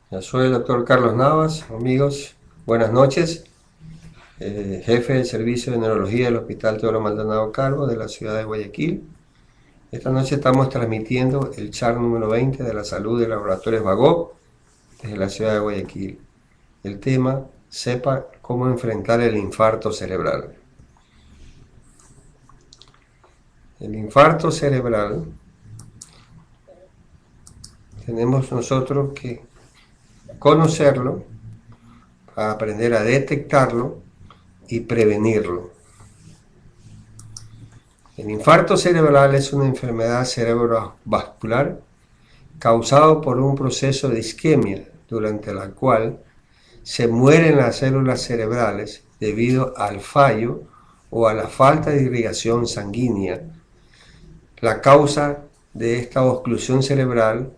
Yo soy el doctor Carlos Navas, amigos, buenas noches, jefe del servicio de neurología del Hospital Teodoro Maldonado Carbo de la ciudad de Guayaquil. Esta noche estamos transmitiendo el char número 20 de la salud de Laboratorios Bagó desde la ciudad de Guayaquil. El tema, sepa cómo enfrentar el infarto cerebral. El infarto cerebral tenemos nosotros que conocerlo, para aprender a detectarlo y prevenirlo. El infarto cerebral es una enfermedad cerebrovascular causado por un proceso de isquemia durante la cual se mueren las células cerebrales debido al fallo o a la falta de irrigación sanguínea. La causa de esta oclusión cerebral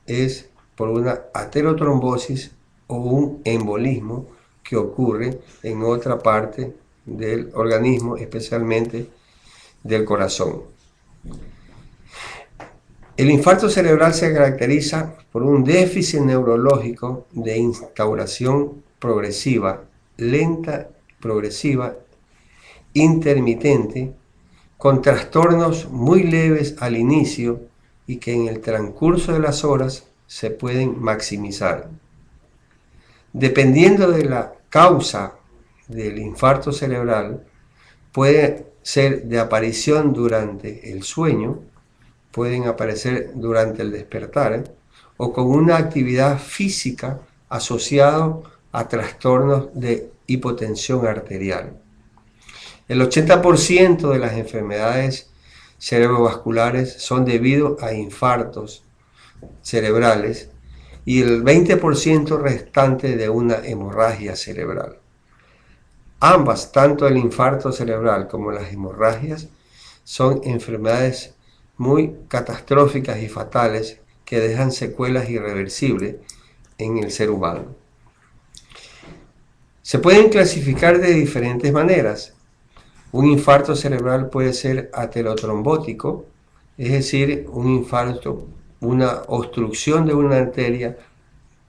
es por una aterotrombosis o un embolismo que ocurre en otra parte del organismo, especialmente del corazón. El infarto cerebral se caracteriza por un déficit neurológico de instauración progresiva, lenta, progresiva, intermitente, con trastornos muy leves al inicio y que en el transcurso de las horas se pueden maximizar. Dependiendo de la causa del infarto cerebral, puede ser de aparición durante el sueño, pueden aparecer durante el despertar o con una actividad física asociado a trastornos de hipotensión arterial. El 80% de las enfermedades cerebrovasculares son debido a infartos cerebrales y el 20% restante de una hemorragia cerebral. Ambas, tanto el infarto cerebral como las hemorragias, son enfermedades muy catastróficas y fatales que dejan secuelas irreversibles en el ser humano. Se pueden clasificar de diferentes maneras. Un infarto cerebral puede ser aterotrombótico, es decir, un infarto, una obstrucción de una arteria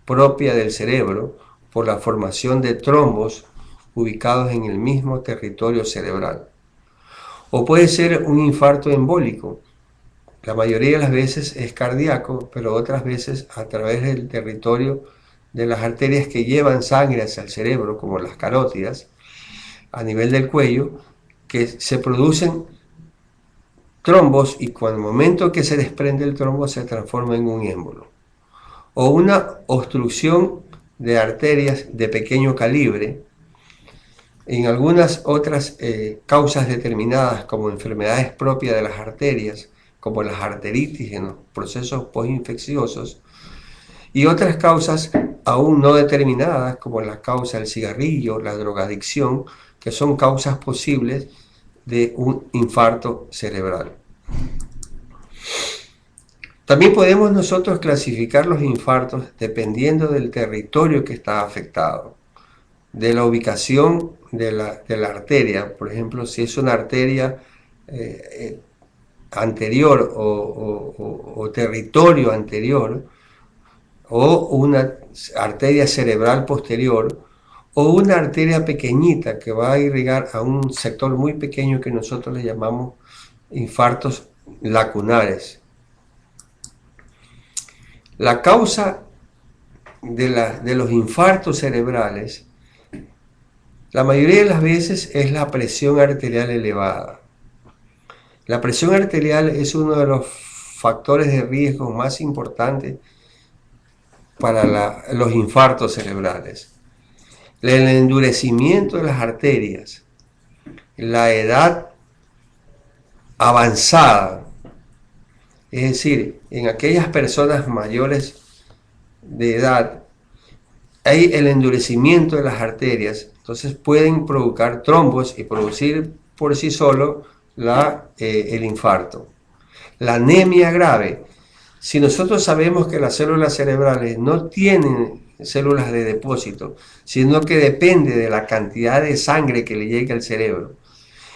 propia del cerebro por la formación de trombos ubicados en el mismo territorio cerebral. O puede ser un infarto embólico. La mayoría de las veces es cardíaco, pero otras veces a través del territorio de las arterias que llevan sangre hacia el cerebro, como las carótidas, a nivel del cuello, que se producen trombos y cuando el momento que se desprende el trombo se transforma en un émbolo. O una obstrucción de arterias de pequeño calibre. En algunas otras causas determinadas, como enfermedades propias de las arterias, como las arteritis en los procesos postinfecciosos, y otras causas aún no determinadas, como la causa del cigarrillo, la drogadicción, que son causas posibles de un infarto cerebral. También podemos nosotros clasificar los infartos dependiendo del territorio que está afectado, de la ubicación de la arteria. Por ejemplo, si es una arteria anterior o territorio anterior, o una arteria cerebral posterior, o una arteria pequeñita que va a irrigar a un sector muy pequeño que nosotros le llamamos infartos lacunares. La causa de los infartos cerebrales, la mayoría de las veces es la presión arterial elevada. La presión arterial es uno de los factores de riesgo más importantes para los infartos cerebrales. El endurecimiento de las arterias, la edad avanzada, es decir, en aquellas personas mayores de edad, hay el endurecimiento de las arterias, entonces pueden provocar trombos y producir por sí solo el infarto. La anemia grave. Si nosotros sabemos que las células cerebrales no tienen células de depósito, sino que depende de la cantidad de sangre que le llega al cerebro,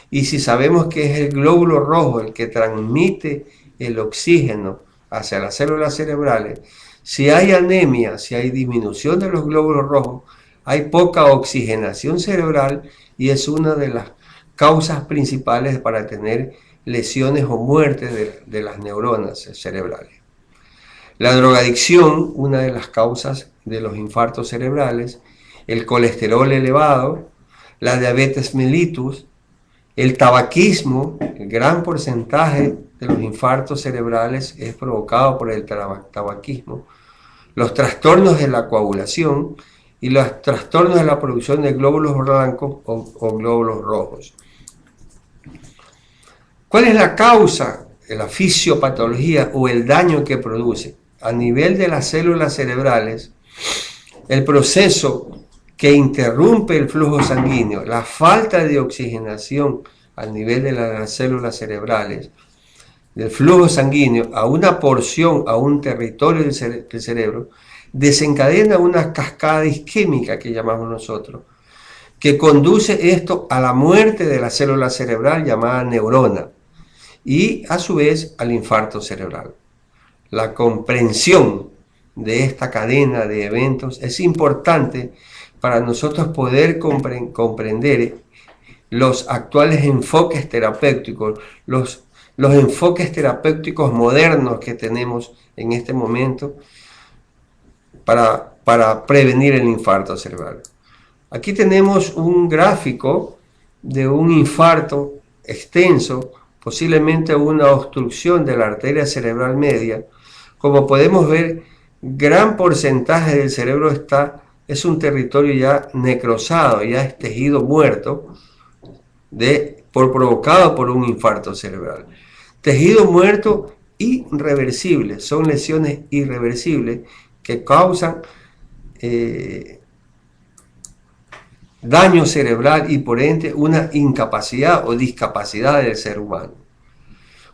y si sabemos que es el glóbulo rojo el que transmite el oxígeno hacia las células cerebrales, Si hay anemia, si hay disminución de los glóbulos rojos, hay poca oxigenación cerebral y es una de las causas principales para tener lesiones o muerte de las neuronas cerebrales. La drogadicción, una de las causas de los infartos cerebrales, el colesterol elevado, la diabetes mellitus, el tabaquismo, el gran porcentaje de los infartos cerebrales es provocado por el tabaquismo, los trastornos de la coagulación y los trastornos de la producción de glóbulos blancos o glóbulos rojos. ¿Cuál es la causa, la fisiopatología o el daño que produce? A nivel de las células cerebrales, el proceso que interrumpe el flujo sanguíneo, la falta de oxigenación a nivel de las células cerebrales, del flujo sanguíneo a una porción, a un territorio del cerebro, desencadena una cascada isquémica que llamamos nosotros, que conduce esto a la muerte de la célula cerebral llamada neurona y a su vez al infarto cerebral. La comprensión de esta cadena de eventos es importante para nosotros poder comprender los actuales enfoques terapéuticos, los enfoques terapéuticos modernos que tenemos en este momento para prevenir el infarto cerebral. Aquí tenemos un gráfico de un infarto extenso, posiblemente una obstrucción de la arteria cerebral media. Como podemos ver, gran porcentaje del cerebro es un territorio ya necrosado, ya es tejido muerto, provocado por un infarto cerebral. Tejido muerto irreversible, son lesiones irreversibles que causan daño cerebral y por ende una incapacidad o discapacidad del ser humano.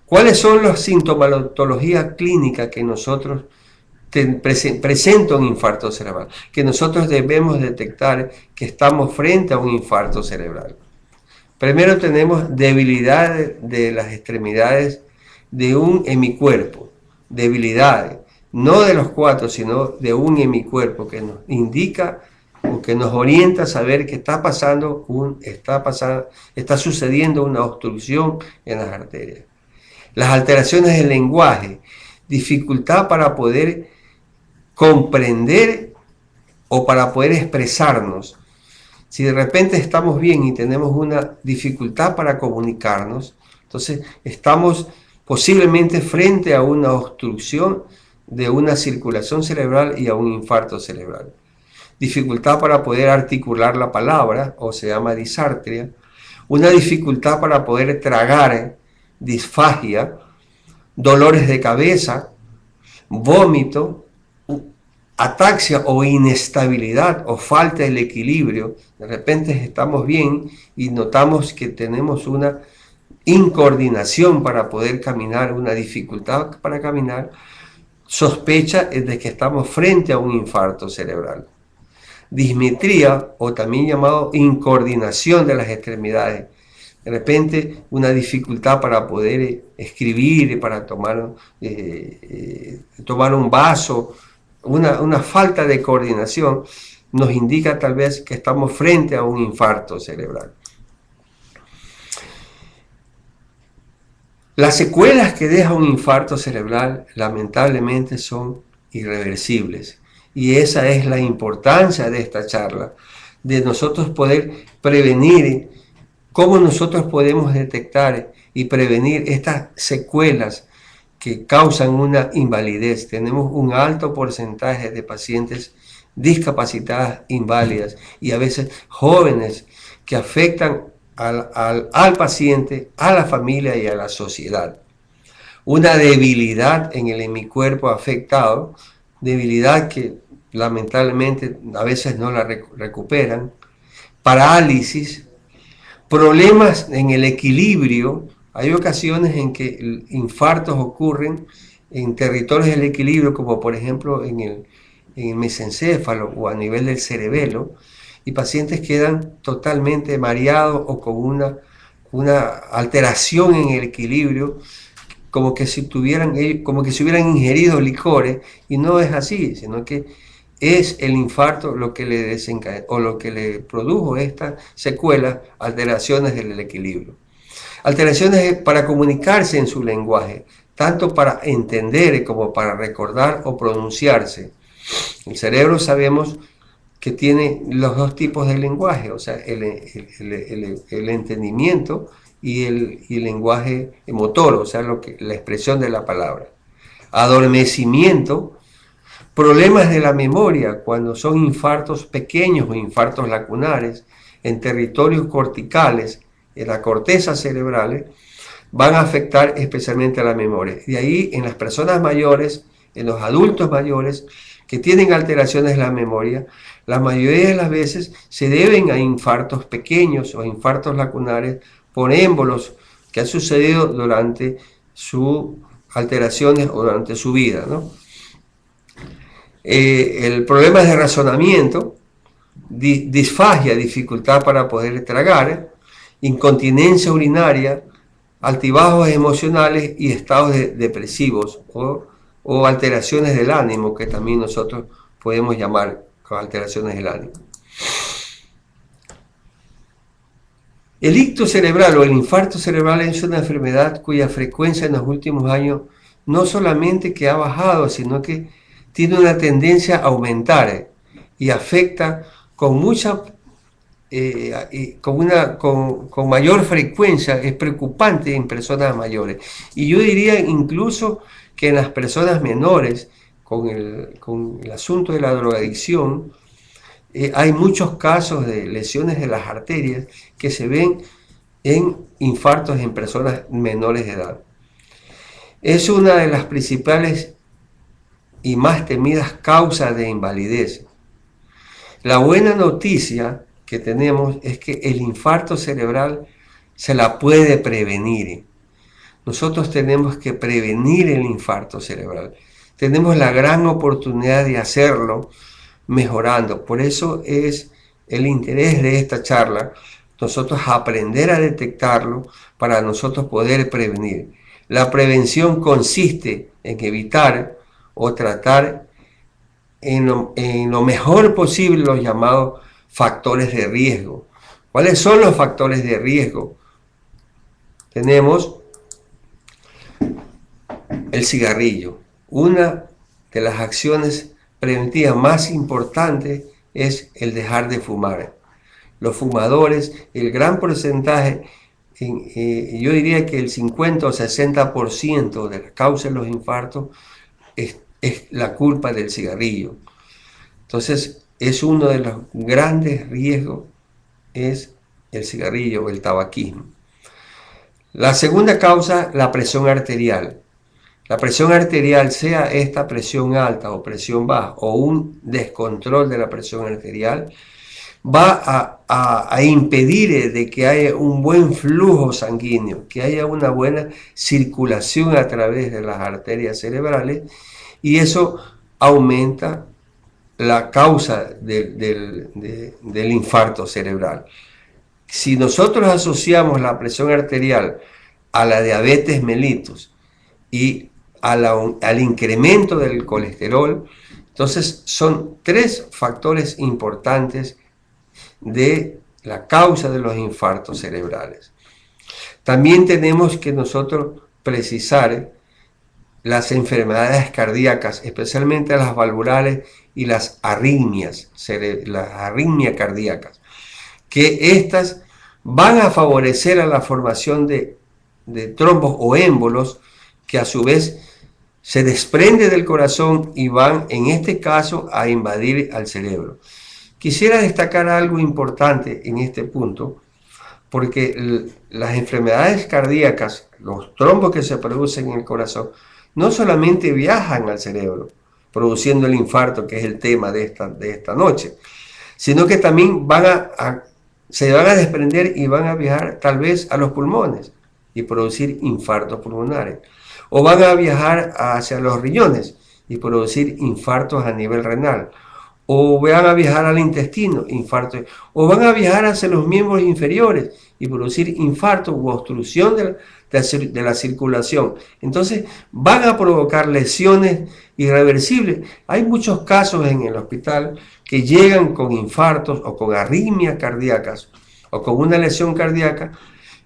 ¿Cuáles son las sintomatologías clínicas que nosotros presenta un infarto cerebral? Que nosotros debemos detectar que estamos frente a un infarto cerebral. Primero tenemos debilidad de las extremidades de un hemicuerpo, debilidades, no de los cuatro, sino de un hemicuerpo que nos indica o que nos orienta a saber que está sucediendo una obstrucción en las arterias. Las alteraciones del lenguaje, dificultad para poder comprender o para poder expresarnos. Si de repente estamos bien y tenemos una dificultad para comunicarnos, entonces estamos posiblemente frente a una obstrucción de una circulación cerebral y a un infarto cerebral. Dificultad para poder articular la palabra, o se llama disartria. Una dificultad para poder tragar, disfagia, dolores de cabeza, vómito, ataxia o inestabilidad o falta del equilibrio. De repente estamos bien y notamos que tenemos una incoordinación para poder caminar, una dificultad para caminar. Sospecha de que estamos frente a un infarto cerebral. Dismetría, o también llamado incoordinación de las extremidades. De repente una dificultad para poder escribir, para tomar un vaso, una falta de coordinación nos indica tal vez que estamos frente a un infarto cerebral. Las secuelas que deja un infarto cerebral lamentablemente son irreversibles y esa es la importancia de esta charla, de nosotros poder prevenir, cómo nosotros podemos detectar y prevenir estas secuelas que causan una invalidez. Tenemos un alto porcentaje de pacientes discapacitadas, inválidas y a veces jóvenes que afectan al paciente, a la familia y a la sociedad. Una debilidad en el hemicuerpo afectado, debilidad que lamentablemente a veces no la recuperan, parálisis, problemas en el equilibrio. Hay ocasiones en que infartos ocurren en territorios del equilibrio, como por ejemplo en el mesencéfalo o a nivel del cerebelo, y pacientes quedan totalmente mareados o con una alteración en el equilibrio, como que si hubieran ingerido licores, y no es así, sino que es el infarto lo que le desencadenó o lo que le produjo esta secuela, alteraciones del equilibrio. Alteraciones para comunicarse en su lenguaje, tanto para entender como para recordar o pronunciarse. El cerebro sabemos que tiene los dos tipos de lenguaje, o sea, el entendimiento y el lenguaje motor, o sea, la expresión de la palabra. Adormecimiento, problemas de la memoria, cuando son infartos pequeños o infartos lacunares en territorios corticales, en la corteza cerebral, van a afectar especialmente a la memoria. De ahí, en las personas mayores, en los adultos mayores que tienen alteraciones de la memoria, la mayoría de las veces se deben a infartos pequeños o infartos lacunares por émbolos que han sucedido durante sus alteraciones o durante su vida, ¿no? El problema de razonamiento, disfagia, dificultad para poder tragar, incontinencia urinaria, altibajos emocionales y estados depresivos o alteraciones del ánimo, que también nosotros podemos llamar alteraciones del ánimo. El ictus cerebral o el infarto cerebral es una enfermedad cuya frecuencia en los últimos años no solamente que ha bajado, sino que tiene una tendencia a aumentar y afecta con mucha con mayor frecuencia, es preocupante en personas mayores. Y yo diría incluso que en las personas menores, con el asunto de la drogadicción, hay muchos casos de lesiones de las arterias que se ven en infartos en personas menores de edad. Es una de las principales y más temidas causas de invalidez. La buena noticia que tenemos es que el infarto cerebral se la puede prevenir. Nosotros tenemos que prevenir el infarto cerebral. Tenemos la gran oportunidad de hacerlo mejorando. Por eso es el interés de esta charla, nosotros aprender a detectarlo para nosotros poder prevenir. La prevención consiste en evitar o tratar en lo mejor posible los llamados factores de riesgo. ¿Cuáles son los factores de riesgo? Tenemos el cigarrillo. Una de las acciones preventivas más importantes es el dejar de fumar. Los fumadores, el gran porcentaje, yo diría que el 50 o 60% de las causas de los infartos es la culpa del cigarrillo. Entonces, es uno de los grandes riesgos, es el cigarrillo o el tabaquismo. La segunda causa, la presión arterial. La presión arterial, sea esta presión alta o presión baja o un descontrol de la presión arterial, va a impedir de que haya un buen flujo sanguíneo, que haya una buena circulación a través de las arterias cerebrales, y eso aumenta la causa del infarto cerebral. Si nosotros asociamos la presión arterial a la diabetes mellitus y al incremento del colesterol, entonces son tres factores importantes de la causa de los infartos cerebrales. También tenemos que nosotros precisar las enfermedades cardíacas, especialmente las valvulares y las arritmias cardíacas, que estas van a favorecer a la formación de trombos o émbolos que a su vez se desprenden del corazón y van, en este caso, a invadir al cerebro. Quisiera destacar algo importante en este punto, porque las enfermedades cardíacas, los trombos que se producen en el corazón, no solamente viajan al cerebro, produciendo el infarto, que es el tema de esta noche, sino que también se van a desprender y van a viajar tal vez a los pulmones y producir infartos pulmonares. O van a viajar hacia los riñones y producir infartos a nivel renal. o van a viajar al intestino, infarto, o van a viajar hacia los miembros inferiores y producir infarto u obstrucción de la circulación. Entonces van a provocar lesiones irreversibles. Hay muchos casos en el hospital que llegan con infartos o con arritmias cardíacas o con una lesión cardíaca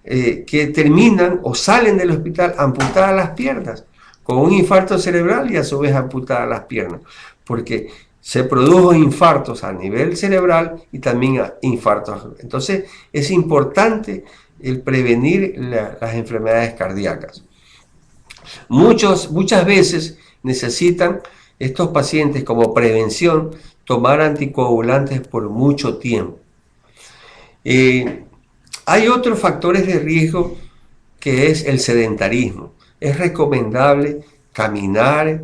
que terminan o salen del hospital amputadas las piernas, con un infarto cerebral y a su vez amputadas las piernas, porque se produjo infartos a nivel cerebral y también infartos. Entonces es importante el prevenir las enfermedades cardíacas. Muchas veces necesitan estos pacientes como prevención tomar anticoagulantes por mucho tiempo. Hay otros factores de riesgo que es el sedentarismo. Es recomendable caminar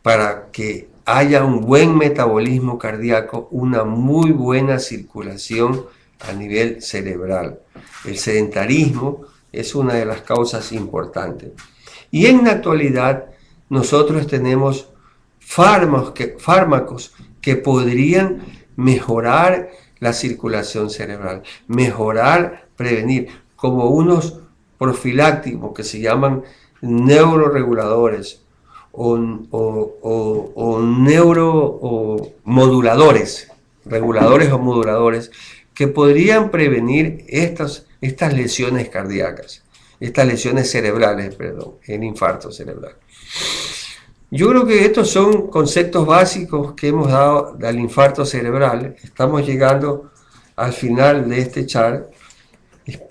para que haya un buen metabolismo cardíaco, una muy buena circulación a nivel cerebral. El sedentarismo es una de las causas importantes. Y en la actualidad nosotros tenemos fármacos que podrían mejorar la circulación cerebral, mejorar, prevenir, como unos profilácticos que se llaman neuroreguladores o neuromoduladores, reguladores o moduladores, que podrían prevenir estas lesiones cardíacas, estas lesiones cerebrales, perdón, el infarto cerebral. Yo creo que estos son conceptos básicos que hemos dado al infarto cerebral. Estamos llegando al final de este chat.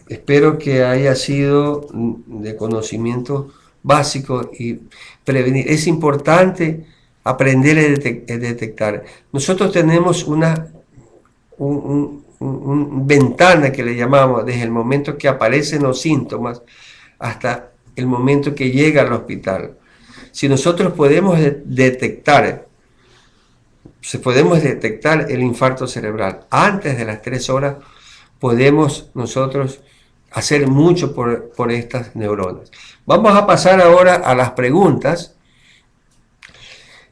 Espero que haya sido de conocimiento básico y prevenir. Es importante aprender a detectar. Nosotros tenemos una ventana que le llamamos desde el momento que aparecen los síntomas hasta el momento que llega al hospital. Si nosotros podemos detectar el infarto cerebral antes de las 3 horas, podemos nosotros hacer mucho por estas neuronas. Vamos a pasar ahora a las preguntas.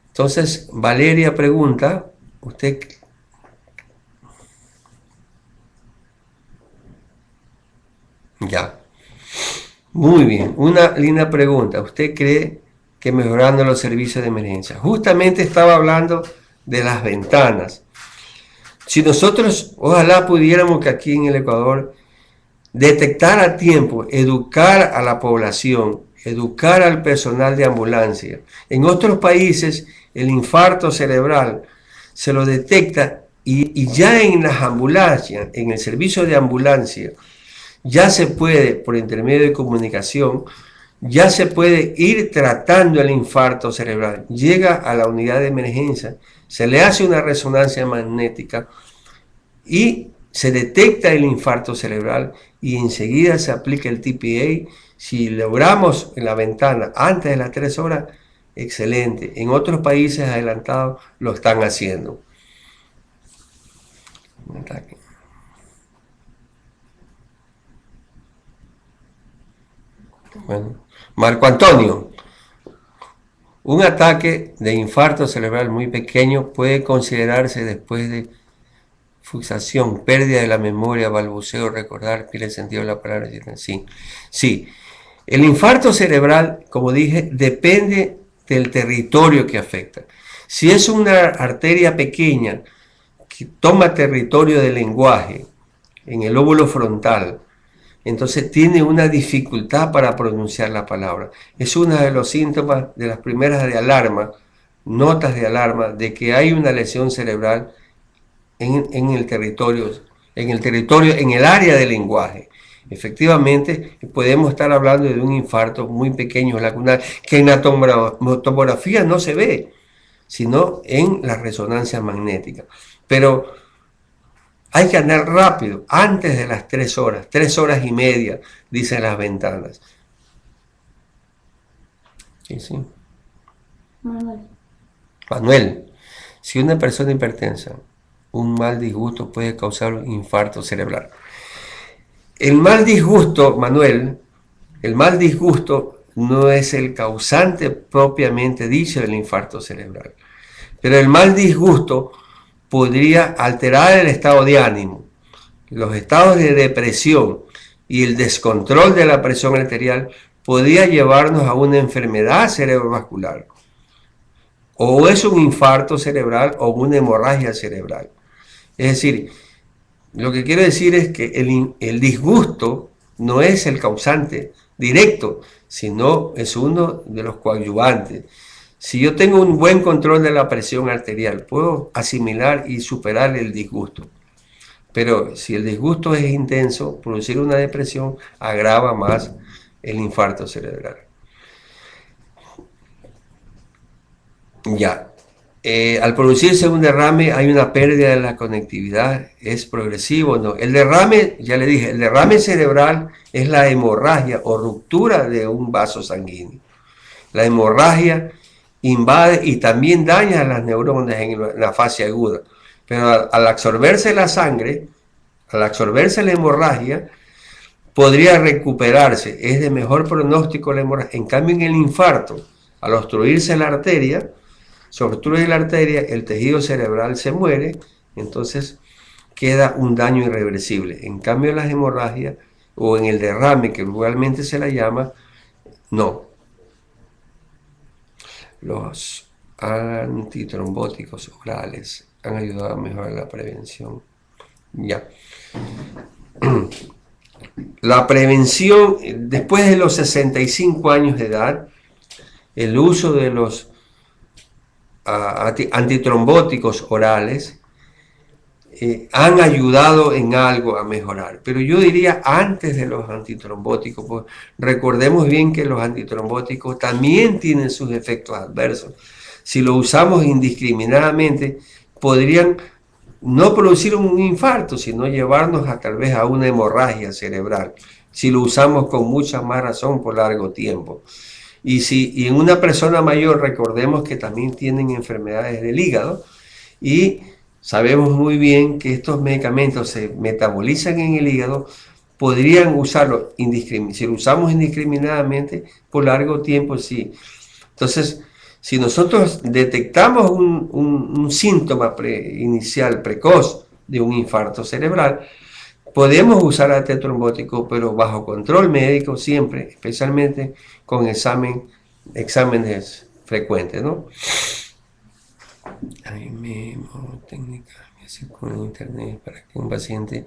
Entonces, Valeria pregunta, usted... Ya. Muy bien, una linda pregunta. ¿Usted cree que mejorando los servicios de emergencia? Justamente estaba hablando de las ventanas. Si nosotros, ojalá pudiéramos que aquí en el Ecuador detectar a tiempo, educar a la población, educar al personal de ambulancia. En otros países el infarto cerebral se lo detecta y ya en las ambulancias, en el servicio de ambulancia, ya se puede, por intermedio de comunicación, ya se puede ir tratando el infarto cerebral. Llega a la unidad de emergencia, se le hace una resonancia magnética y se detecta el infarto cerebral y enseguida se aplica el TPA. Si logramos en la ventana antes de las 3 horas, excelente. En otros países adelantados lo están haciendo. Bueno, Marco Antonio, un ataque de infarto cerebral muy pequeño puede considerarse después de fusación, pérdida de la memoria, balbuceo, recordar, pierde el sentido de la palabra. Sí, sí. El infarto cerebral, como dije, depende del territorio que afecta. Si es una arteria pequeña que toma territorio del lenguaje en el lóbulo frontal, entonces tiene una dificultad para pronunciar la palabra. Es uno de los síntomas de las primeras de alarma, notas de alarma de que hay una lesión cerebral en el territorio, en el área del lenguaje. Efectivamente, podemos estar hablando de un infarto muy pequeño lacunar, que en la tomografía no se ve, sino en la resonancia magnética. Pero hay que andar rápido, antes de las 3 horas, 3 horas y media, dicen las ventanas. Sí. Manuel, si una persona hipertensa, un mal disgusto puede causar un infarto cerebral. El mal disgusto, Manuel, el mal disgusto no es el causante propiamente dicho del infarto cerebral, Pero el mal disgusto podría alterar el estado de ánimo, los estados de depresión y el descontrol de la presión arterial podría llevarnos a una enfermedad cerebrovascular. O es un infarto cerebral o una hemorragia cerebral. Es decir, lo que quiero decir es que el disgusto no es el causante directo, sino es uno de los coadyuvantes. Si yo tengo un buen control de la presión arterial, puedo asimilar y superar el disgusto. Pero si el disgusto es intenso, producir una depresión agrava más el infarto cerebral. Ya. Al producirse un derrame hay una pérdida de la conectividad, ¿es progresivo o no? El derrame, ya le dije, el derrame cerebral es la hemorragia o ruptura de un vaso sanguíneo. La hemorragia invade y también daña a las neuronas en la fase aguda, pero al absorberse la sangre, al absorberse la hemorragia, podría recuperarse, es de mejor pronóstico la hemorragia. En cambio, en el infarto, al obstruirse la arteria, se obstruye la arteria, el tejido cerebral se muere, entonces queda un daño irreversible. En cambio, en las hemorragias o en el derrame, que vulgarmente se la llama, no. Los antitrombóticos orales han ayudado a mejorar la prevención. Ya. La prevención, después de los 65 años de edad, el uso de los antitrombóticos orales han ayudado en algo a mejorar. Pero yo diría antes de los antitrombóticos, pues recordemos bien que los antitrombóticos también tienen sus efectos adversos. Si lo usamos indiscriminadamente, podrían no producir un infarto, sino llevarnos a tal vez a una hemorragia cerebral, si lo usamos con mucha más razón por largo tiempo. Y en una persona mayor recordemos que también tienen enfermedades del hígado y sabemos muy bien que estos medicamentos se metabolizan en el hígado, podrían usarlo si lo usamos indiscriminadamente por largo tiempo, sí. Entonces, si nosotros detectamos un síntoma inicial precoz de un infarto cerebral, podemos usar antitrombótico, pero bajo control médico siempre, especialmente con exámenes frecuentes, ¿no? Hay mismo técnicas que se con internet para que un paciente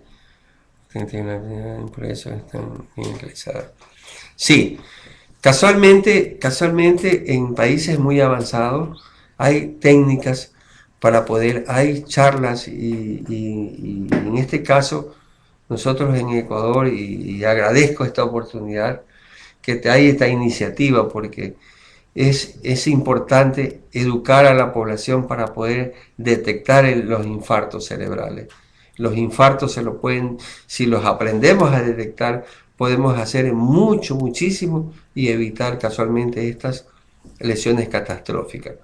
tenga una impureza están bien realizadas. Sí, casualmente en países muy avanzados hay técnicas para poder, hay charlas y en este caso nosotros en Ecuador, y agradezco esta oportunidad, que hay esta iniciativa porque es importante educar a la población para poder detectar los infartos cerebrales. Los infartos se lo pueden, si los aprendemos a detectar, podemos hacer muchísimo y evitar casualmente estas lesiones catastróficas.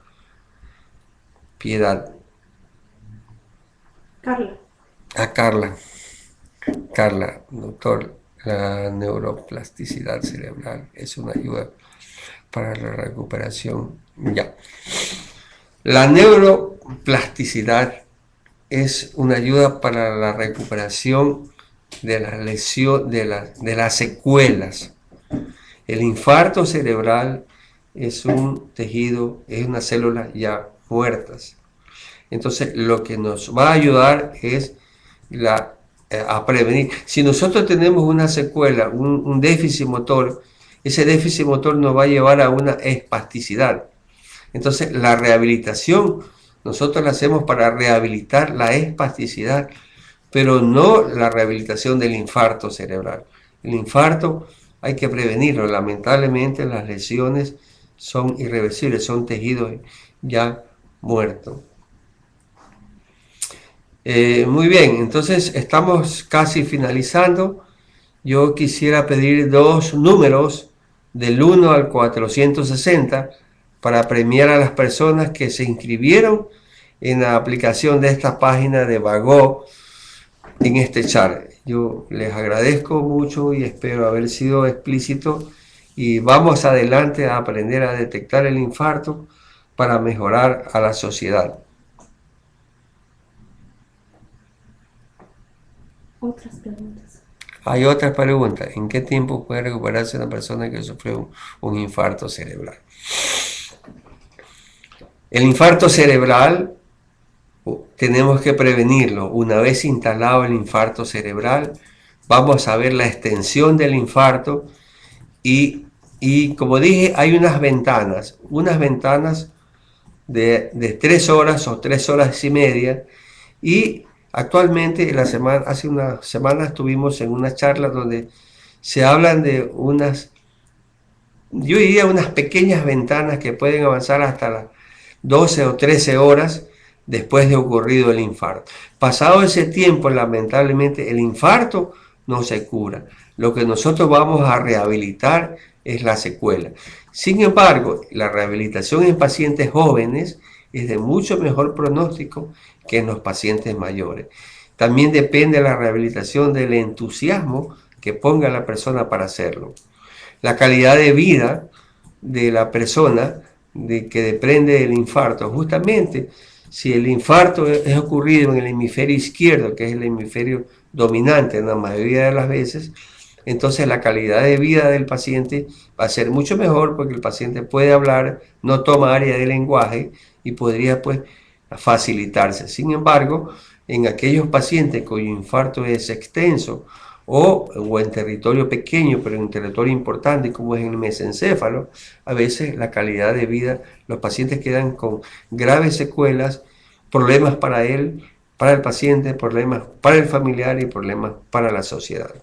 Piedad. Carla. A Carla, doctor, la neuroplasticidad cerebral es una ayuda para la recuperación. Ya. La neuroplasticidad es una ayuda para la recuperación de la lesión, de las secuelas. El infarto cerebral es un tejido, es una célula ya muertas. Entonces, lo que nos va a ayudar es a prevenir. Si nosotros tenemos una secuela, un déficit motor, ese déficit motor nos va a llevar a una espasticidad. Entonces, la rehabilitación, nosotros la hacemos para rehabilitar la espasticidad, pero no la rehabilitación del infarto cerebral. El infarto hay que prevenirlo. Lamentablemente, las lesiones son irreversibles, son tejidos ya muertos. Muy bien, entonces estamos casi finalizando. Yo quisiera pedir dos números del 1 al 460 para premiar a las personas que se inscribieron en la aplicación de esta página de Vago en este chat. Yo les agradezco mucho y espero haber sido explícito y vamos adelante a aprender a detectar el infarto para mejorar a la sociedad. Otras preguntas. Hay otras preguntas. ¿En qué tiempo puede recuperarse una persona que sufrió un infarto cerebral? El infarto cerebral tenemos que prevenirlo. Una vez instalado el infarto cerebral, vamos a ver la extensión del infarto y como dije, hay unas ventanas de 3 horas o 3 horas y media. Y actualmente, hace unas semanas estuvimos en una charla donde se hablan de yo diría unas pequeñas ventanas que pueden avanzar hasta las 12 o 13 horas después de ocurrido el infarto. Pasado ese tiempo, lamentablemente, el infarto no se cura. Lo que nosotros vamos a rehabilitar es la secuela. Sin embargo, la rehabilitación en pacientes jóvenes es de mucho mejor pronóstico que en los pacientes mayores. También depende de la rehabilitación del entusiasmo que ponga la persona para hacerlo. La calidad de vida de la persona que depende del infarto. Justamente, si el infarto es ocurrido en el hemisferio izquierdo, que es el hemisferio dominante en la mayoría de las veces, entonces la calidad de vida del paciente va a ser mucho mejor porque el paciente puede hablar, no toma área de lenguaje y podría pues facilitarse. Sin embargo, en aquellos pacientes cuyo infarto es extenso o en territorio pequeño, pero en territorio importante como es el mesencéfalo, a veces la calidad de vida, los pacientes quedan con graves secuelas, problemas para él, para el paciente, problemas para el familiar y problemas para la sociedad.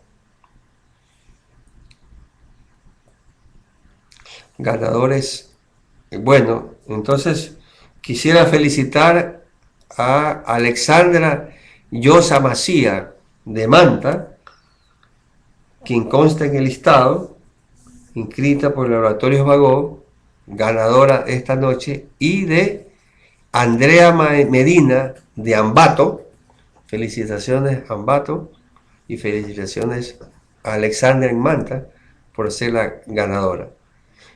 Ganadores. Bueno, entonces quisiera felicitar a Alexandra Llosa Macía de Manta, quien consta en el listado, inscrita por Laboratorios Vago, ganadora esta noche, y de Andrea Medina de Ambato. Felicitaciones Ambato y felicitaciones a Alexandra en Manta por ser la ganadora.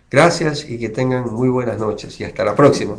Gracias y que tengan muy buenas noches y hasta la próxima.